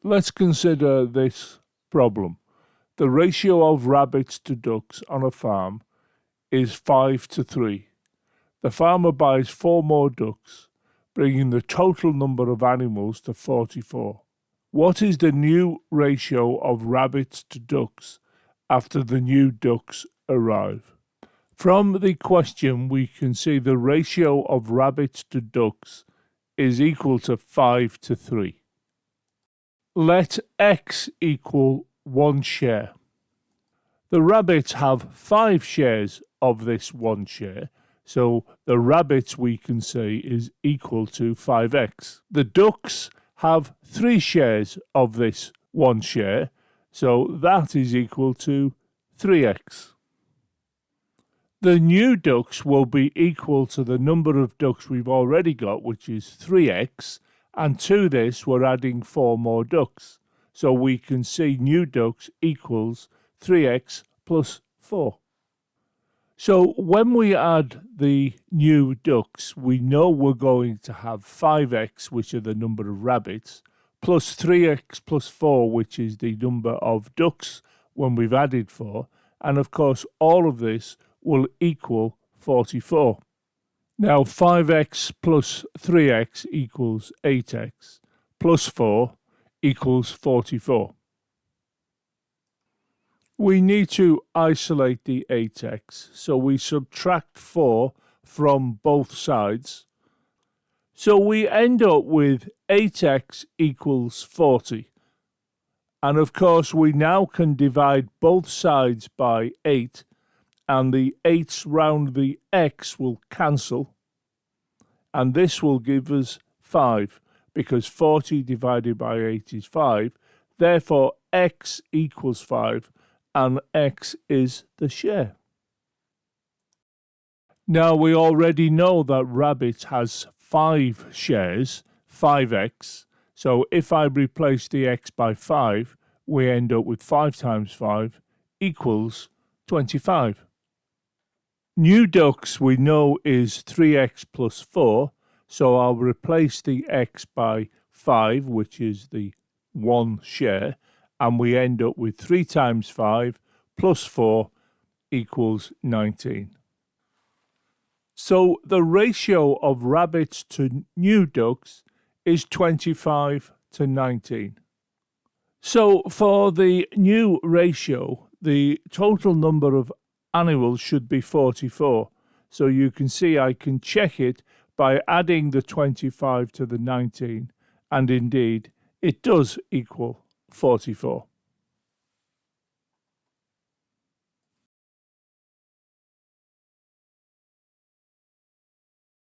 Let's consider this problem. The ratio of rabbits to ducks on a farm is 5:3. The farmer buys 4 more ducks, bringing the total number of animals to 44. What is the new ratio of rabbits to ducks after the new ducks arrive? From the question, we can see the ratio of rabbits to ducks is equal to 5:3. Let x equal 1 share. The rabbits have 5 shares of this 1 share, so the rabbits we can say is equal to 5x. The ducks have 3 shares of this 1 share, so that is equal to 3x. The new ducks will be equal to the number of ducks we've already got, which is 3x, and to this we're adding 4 more ducks. So we can see new ducks equals 3x plus 4. So when we add the new ducks, we know we're going to have 5x, which are the number of rabbits, plus 3x plus 4, which is the number of ducks when we've added 4. And of course, all of this will equal 44. Now 5x plus 3x equals 8x, plus 4 equals 44. We need to isolate the 8x, so we subtract 4 from both sides. So we end up with 8x equals 40. And of course, we now can divide both sides by 8, and the 8's round the x will cancel, and this will give us 5, because 40 divided by 8 is 5. Therefore, x equals 5, and x is the share. Now, we already know that rabbit has 5 shares, 5x. So if I replace the x by 5, we end up with 5 times 5 equals 25. New ducks we know is 3x plus 4, so I'll replace the x by 5, which is the 1 share, and we end up with 3 times 5 plus 4 equals 19. So the ratio of rabbits to new ducks is 25 to 19. So for the new ratio, the total number of animals should be 44. So you can see I can check it by adding the 25 to the 19, and indeed it does equal 44.